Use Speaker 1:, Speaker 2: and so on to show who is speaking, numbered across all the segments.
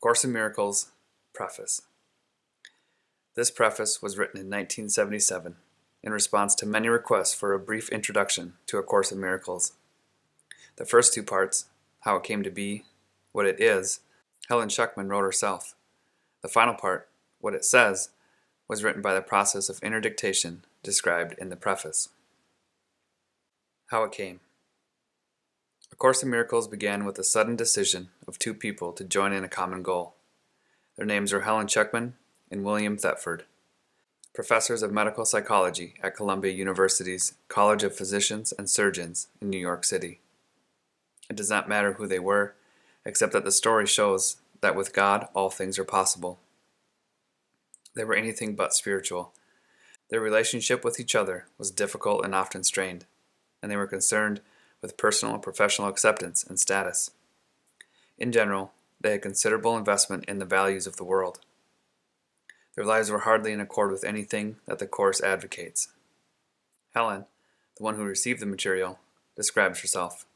Speaker 1: Course in Miracles, Preface. This preface was written in 1977 in response to many requests for a brief introduction to A Course in Miracles. The first two parts, how it came to be, what it is, Helen Schuckman wrote herself. The final part, what it says, was written by the process of interdictation described in the preface. How it came. A Course in Miracles began with the sudden decision of two people to join in a common goal. Their names are Helen Schuckman and William Thetford, professors of medical psychology at Columbia University's College of Physicians and Surgeons in New York City. It does not matter who they were, except that the story shows that with God all things are possible. They were anything but spiritual. Their relationship with each other was difficult and often strained, and they were concerned with personal and professional acceptance and status. In general, they had considerable investment in the values of the world. Their lives were hardly in accord with anything that the Course advocates. Helen, the one who received the material, describes herself.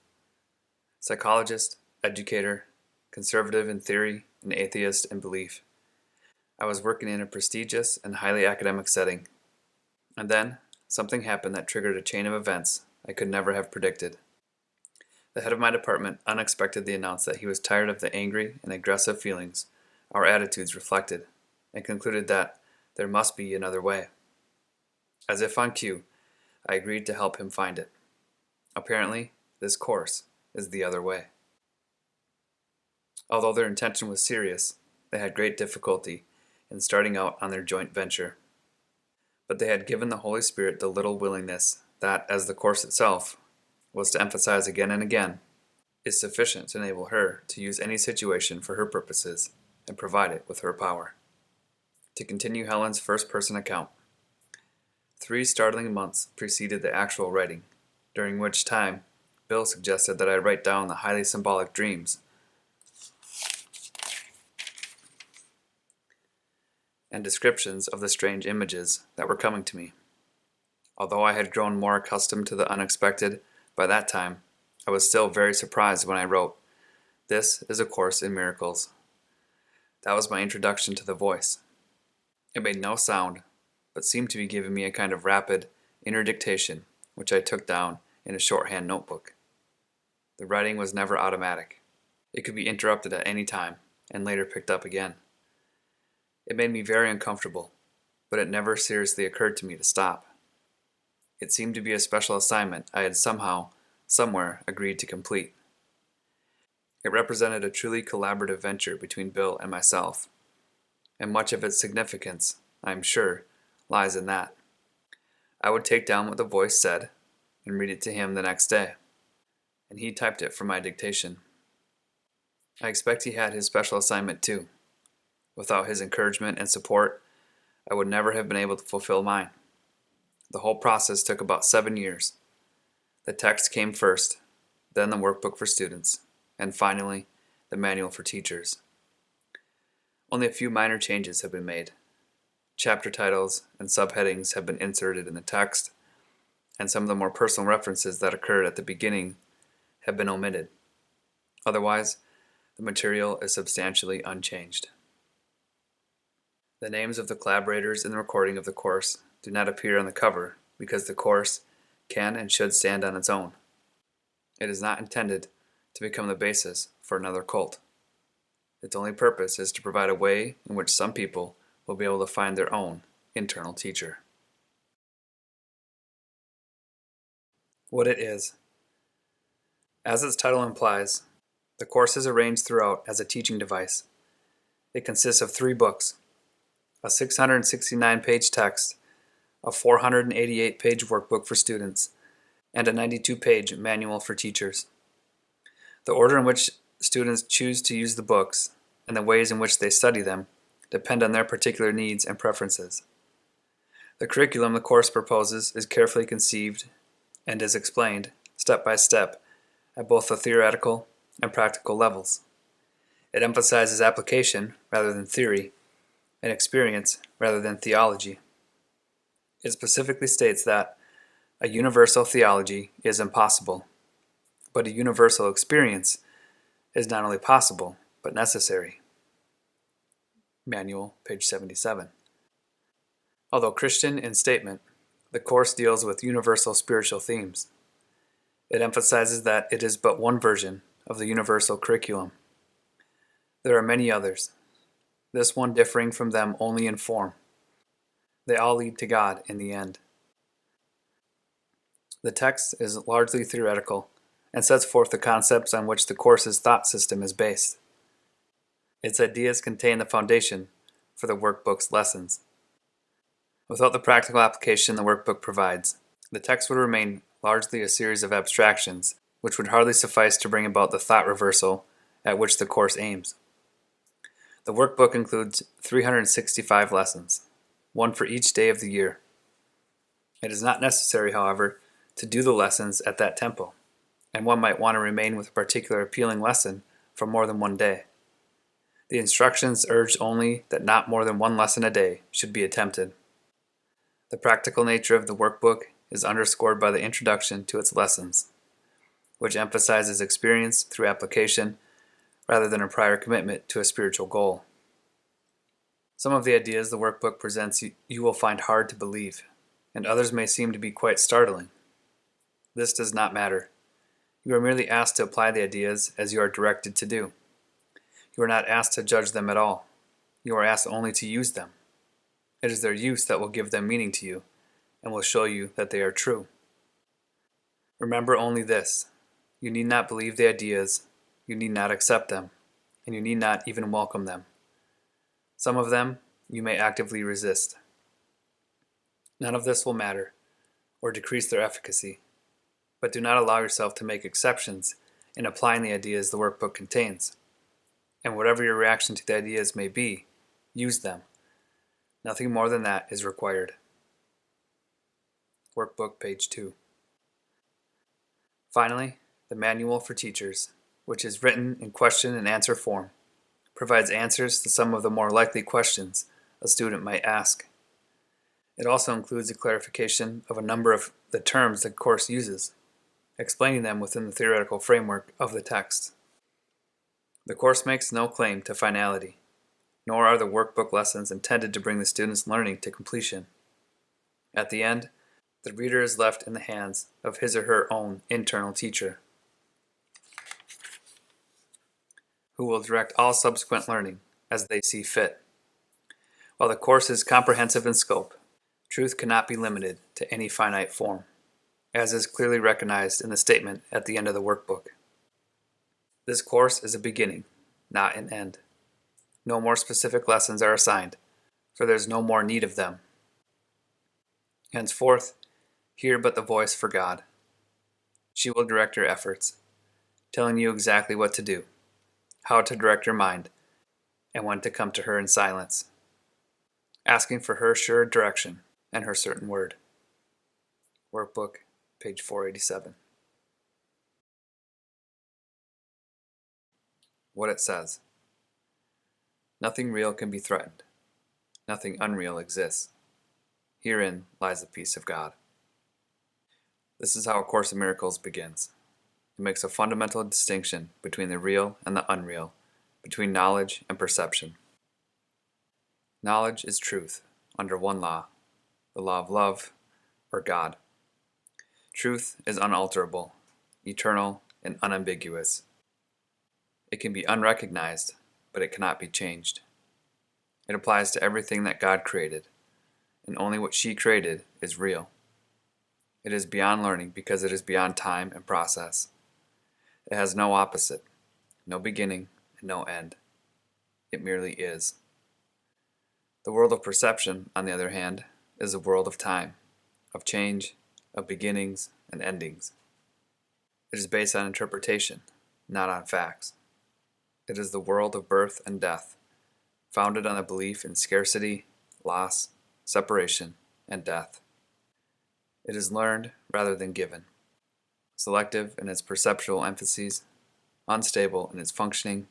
Speaker 1: Psychologist, educator, conservative in theory, and atheist in belief. I was working in a prestigious and highly academic setting. And then, something happened that triggered a chain of events I could never have predicted. The head of my department unexpectedly announced that he was tired of the angry and aggressive feelings our attitudes reflected, and concluded that there must be another way. As if on cue, I agreed to help him find it. Apparently, this course is the other way. Although their intention was serious, they had great difficulty in starting out on their joint venture. But they had given the Holy Spirit the little willingness that, as the Course itself was to emphasize again and again, is sufficient to enable her to use any situation for her purposes and provide it with her power. To continue Helen's first-person account, 3 startling months preceded the actual writing, during which time Bill suggested that I write down the highly symbolic dreams and descriptions of the strange images that were coming to me. Although I had grown more accustomed to the unexpected by that time, I was still very surprised when I wrote, "This is A Course in Miracles." That was my introduction to the voice. It made no sound, but seemed to be giving me a kind of rapid interdictation, which I took down in a shorthand notebook. The writing was never automatic. It could be interrupted at any time, and later picked up again. It made me very uncomfortable, but it never seriously occurred to me to stop. It seemed to be a special assignment I had somehow, somewhere, agreed to complete. It represented a truly collaborative venture between Bill and myself, and much of its significance, I am sure, lies in that. I would take down what the voice said and read it to him the next day, and he typed it for my dictation. I expect he had his special assignment too. Without his encouragement and support, I would never have been able to fulfill mine. The whole process took about 7 years. The text came first, then the workbook for students, and finally, the manual for teachers. Only a few minor changes have been made. Chapter titles and subheadings have been inserted in the text, and some of the more personal references that occurred at the beginning have been omitted. Otherwise, the material is substantially unchanged. The names of the collaborators in the recording of the course do not appear on the cover because the course can and should stand on its own. It is not intended to become the basis for another cult. Its only purpose is to provide a way in which some people will be able to find their own internal teacher. What it is. As its title implies, the course is arranged throughout as a teaching device. It consists of 3 books, a 669-page text, a 488-page workbook for students, and a 92-page manual for teachers. The order in which students choose to use the books and the ways in which they study them depend on their particular needs and preferences. The curriculum the course proposes is carefully conceived and is explained, step by step, at both the theoretical and practical levels. It emphasizes application rather than theory, and experience rather than theology. It specifically states that a universal theology is impossible, but a universal experience is not only possible, but necessary. Manual, page 77. Although Christian in statement, the course deals with universal spiritual themes. It emphasizes that it is but one version of the universal curriculum. There are many others, this one differing from them only in form. They all lead to God in the end. The text is largely theoretical and sets forth the concepts on which the course's thought system is based. Its ideas contain the foundation for the workbook's lessons. Without the practical application the workbook provides, the text would remain largely a series of abstractions, which would hardly suffice to bring about the thought reversal at which the course aims. The workbook includes 365 lessons, one for each day of the year. It is not necessary, however, to do the lessons at that tempo, and one might want to remain with a particular appealing lesson for more than one day. The instructions urge only that not more than one lesson a day should be attempted. The practical nature of the workbook is underscored by the introduction to its lessons, which emphasizes experience through application rather than a prior commitment to a spiritual goal. Some of the ideas the workbook presents you will find hard to believe, and others may seem to be quite startling. This does not matter. You are merely asked to apply the ideas as you are directed to do. You are not asked to judge them at all. You are asked only to use them. It is their use that will give them meaning to you and will show you that they are true. Remember only this: you need not believe the ideas, you need not accept them, and you need not even welcome them. Some of them you may actively resist. None of this will matter or decrease their efficacy, but do not allow yourself to make exceptions in applying the ideas the workbook contains. And whatever your reaction to the ideas may be, use them. Nothing more than that is required. Workbook, page 2. Finally, the Manual for Teachers, which is written in question and answer form, provides answers to some of the more likely questions a student might ask. It also includes a clarification of a number of the terms the course uses, explaining them within the theoretical framework of the text. The course makes no claim to finality, nor are the workbook lessons intended to bring the student's learning to completion. At the end, the reader is left in the hands of his or her own internal teacher, who will direct all subsequent learning as they see fit. While the course is comprehensive in scope, truth cannot be limited to any finite form, as is clearly recognized in the statement at the end of the workbook. This course is a beginning, not an end. No more specific lessons are assigned, for there is no more need of them. Henceforth, hear but the voice for God. She will direct your efforts, telling you exactly what to do, how to direct your mind, and when to come to her in silence, asking for her sure direction and her certain word. Workbook, page 487. What it says. Nothing real can be threatened. Nothing unreal exists. Herein lies the peace of God. This is how A Course in Miracles begins. It makes a fundamental distinction between the real and the unreal, between knowledge and perception. Knowledge is truth, under one law, the law of love, or God. Truth is unalterable, eternal, and unambiguous. It can be unrecognized, but it cannot be changed. It applies to everything that God created, and only what she created is real. It is beyond learning because it is beyond time and process. It has no opposite, no beginning, and no end. It merely is. The world of perception, on the other hand, is a world of time, of change, of beginnings and endings. It is based on interpretation, not on facts. It is the world of birth and death, founded on a belief in scarcity, loss, separation, and death. It is learned rather than given, selective in its perceptual emphases, unstable in its functioning,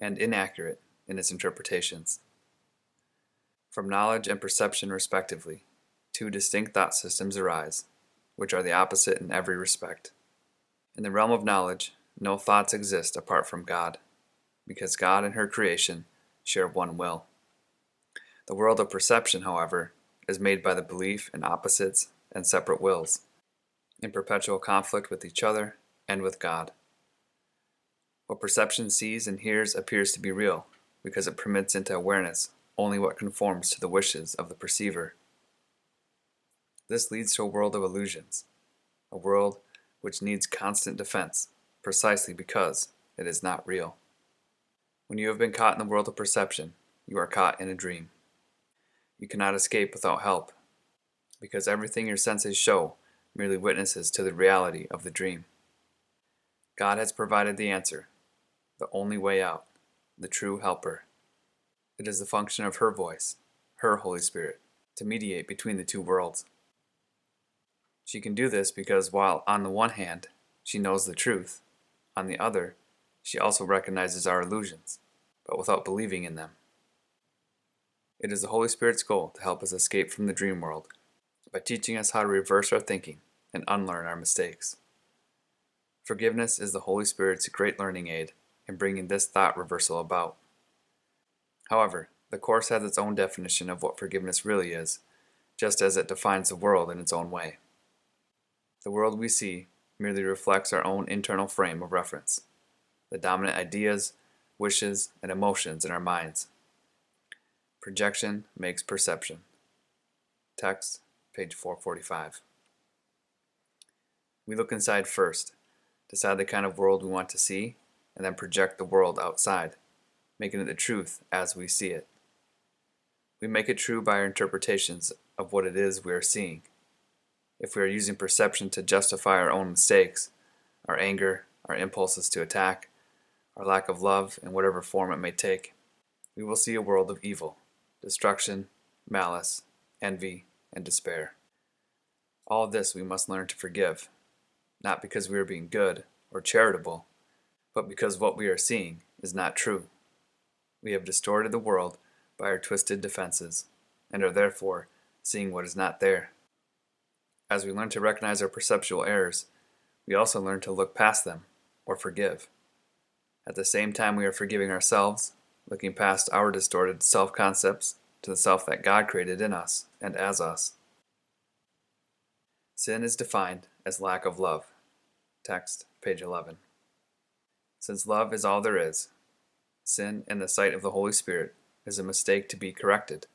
Speaker 1: and inaccurate in its interpretations. From knowledge and perception respectively, two distinct thought systems arise, which are the opposite in every respect. In the realm of knowledge, no thoughts exist apart from God, because God and her creation share one will. The world of perception, however, is made by the belief in opposites and separate wills, in perpetual conflict with each other and with God. What perception sees and hears appears to be real, because it permits into awareness only what conforms to the wishes of the perceiver. This leads to a world of illusions, a world which needs constant defense, precisely because it is not real. When you have been caught in the world of perception, you are caught in a dream. You cannot escape without help, because everything your senses show merely witnesses to the reality of the dream. God has provided the answer, the only way out, the true helper. It is the function of her voice, her Holy Spirit, to mediate between the two worlds. She can do this because while on the one hand, she knows the truth, on the other, she also recognizes our illusions, but without believing in them. It is the Holy Spirit's goal to help us escape from the dream world by teaching us how to reverse our thinking and unlearn our mistakes. Forgiveness is the Holy Spirit's great learning aid in bringing this thought reversal about. However, the Course has its own definition of what forgiveness really is, just as it defines the world in its own way. The world we see merely reflects our own internal frame of reference, the dominant ideas, wishes, and emotions in our minds. Projection makes perception. Text, page 445. We look inside first, decide the kind of world we want to see, and then project the world outside, making it the truth as we see it. We make it true by our interpretations of what it is we are seeing. If we are using perception to justify our own mistakes, our anger, our impulses to attack, our lack of love in whatever form it may take, we will see a world of evil, destruction, malice, envy, and despair. All of this we must learn to forgive, not because we are being good or charitable, but because what we are seeing is not true. We have distorted the world by our twisted defenses, and are therefore seeing what is not there. As we learn to recognize our perceptual errors, we also learn to look past them, or forgive. At the same time we are forgiving ourselves, looking past our distorted self-concepts to the self that God created in us and as us. Sin is defined as lack of love. Text, page 11. Since love is all there is, sin in the sight of the Holy Spirit is a mistake to be corrected,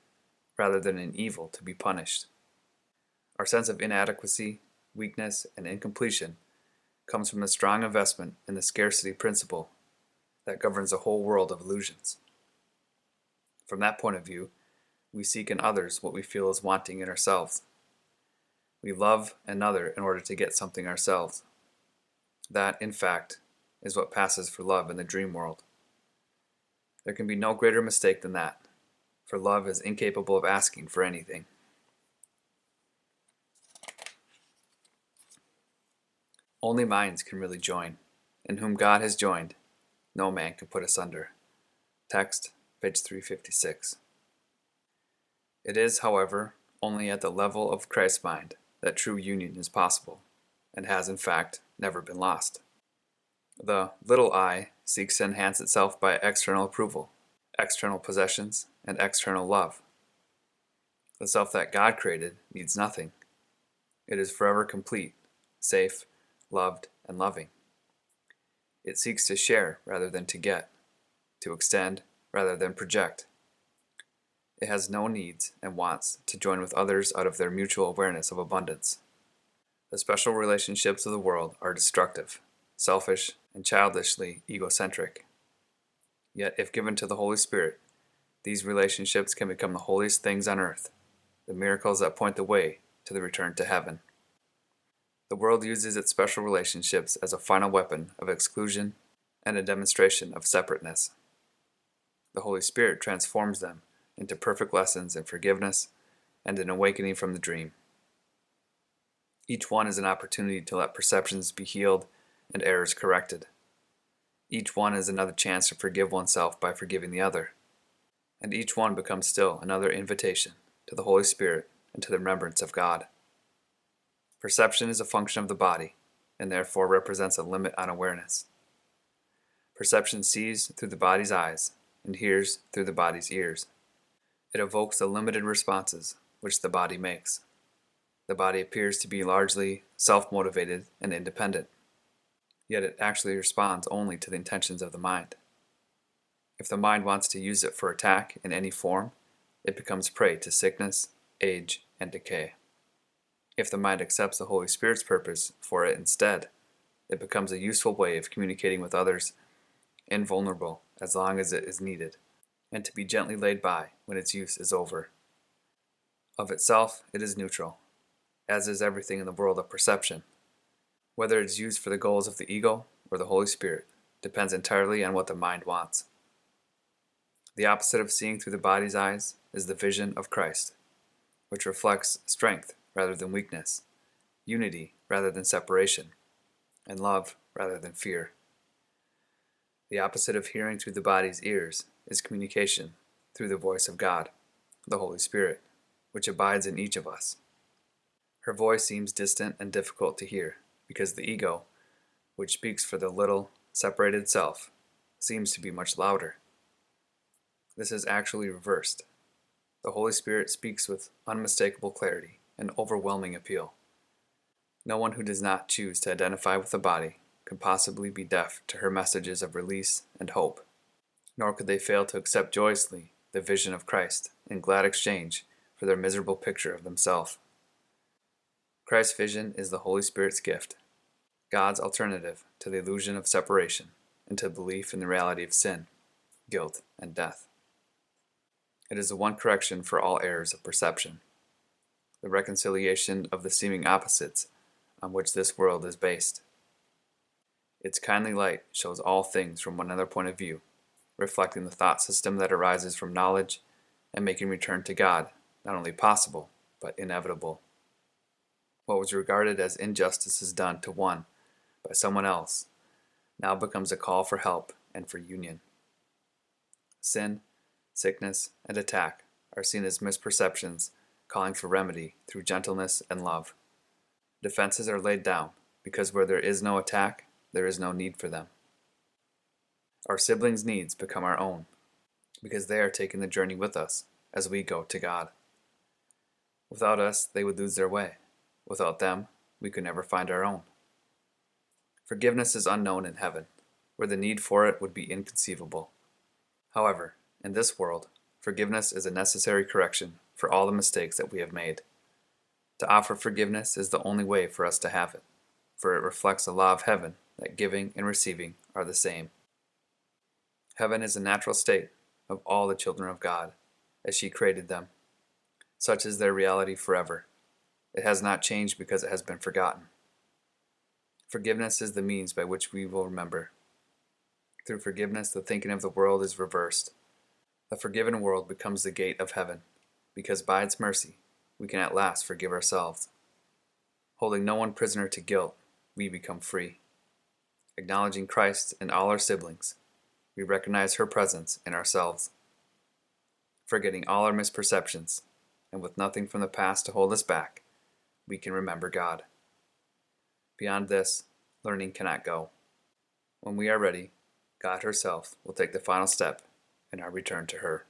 Speaker 1: rather than an evil to be punished. Our sense of inadequacy, weakness, and incompletion comes from a strong investment in the scarcity principle that governs a whole world of illusions. From that point of view, we seek in others what we feel is wanting in ourselves. We love another in order to get something ourselves. That, in fact, is what passes for love in the dream world. There can be no greater mistake than that, for love is incapable of asking for anything. Only minds can really join, and whom God has joined, no man can put asunder. Text, page 356. It is, however, only at the level of Christ's mind that true union is possible, and has in fact never been lost. The little I seeks to enhance itself by external approval, external possessions, and external love. The self that God created needs nothing. It is forever complete, safe, loved, and loving. It seeks to share rather than to get, to extend rather than project. It has no needs and wants to join with others out of their mutual awareness of abundance. The special relationships of the world are destructive, selfish, and childishly egocentric. Yet, if given to the Holy Spirit, these relationships can become the holiest things on earth, the miracles that point the way to the return to heaven. The world uses its special relationships as a final weapon of exclusion and a demonstration of separateness. The Holy Spirit transforms them into perfect lessons in forgiveness and an awakening from the dream. Each one is an opportunity to let perceptions be healed and errors corrected. Each one is another chance to forgive oneself by forgiving the other. And each one becomes still another invitation to the Holy Spirit and to the remembrance of God. Perception is a function of the body, and therefore represents a limit on awareness. Perception sees through the body's eyes, and hears through the body's ears. It evokes the limited responses which the body makes. The body appears to be largely self-motivated and independent, yet it actually responds only to the intentions of the mind. If the mind wants to use it for attack in any form, it becomes prey to sickness, age, and decay. If the mind accepts the Holy Spirit's purpose for it instead, it becomes a useful way of communicating with others, invulnerable as long as it is needed, and to be gently laid by when its use is over. Of itself, it is neutral, as is everything in the world of perception. Whether it is used for the goals of the ego or the Holy Spirit depends entirely on what the mind wants. The opposite of seeing through the body's eyes is the vision of Christ, which reflects strength rather than weakness, unity rather than separation, and love rather than fear. The opposite of hearing through the body's ears is communication through the voice of God, the Holy Spirit, which abides in each of us. Her voice seems distant and difficult to hear because the ego, which speaks for the little, separated self, seems to be much louder. This is actually reversed. The Holy Spirit speaks with unmistakable clarity and overwhelming appeal. No one who does not choose to identify with the body can possibly be deaf to her messages of release and hope, nor could they fail to accept joyously the vision of Christ in glad exchange for their miserable picture of themselves. Christ's vision is the Holy Spirit's gift, God's alternative to the illusion of separation and to belief in the reality of sin, guilt, and death. It is the one correction for all errors of perception, the reconciliation of the seeming opposites on which this world is based. Its kindly light shows all things from another point of view, reflecting the thought system that arises from knowledge and making return to God not only possible, but inevitable. What was regarded as injustices done to one by someone else now becomes a call for help and for union. Sin, sickness, and attack are seen as misperceptions calling for remedy through gentleness and love. Defenses are laid down because where there is no attack, there is no need for them. Our siblings' needs become our own because they are taking the journey with us as we go to God. Without us, they would lose their way. Without them, we could never find our own. Forgiveness is unknown in heaven, where the need for it would be inconceivable. However, in this world, forgiveness is a necessary correction for all the mistakes that we have made. To offer forgiveness is the only way for us to have it, for it reflects the law of heaven that giving and receiving are the same. Heaven is a natural state of all the children of God, as she created them. Such is their reality forever. It has not changed because it has been forgotten. Forgiveness is the means by which we will remember. Through forgiveness, the thinking of the world is reversed. The forgiven world becomes the gate of heaven, because by its mercy, we can at last forgive ourselves. Holding no one prisoner to guilt, we become free. Acknowledging Christ in all our siblings, we recognize her presence in ourselves. Forgetting all our misperceptions, and with nothing from the past to hold us back, we can remember God. Beyond this, learning cannot go. When we are ready, God herself will take the final step in our return to her.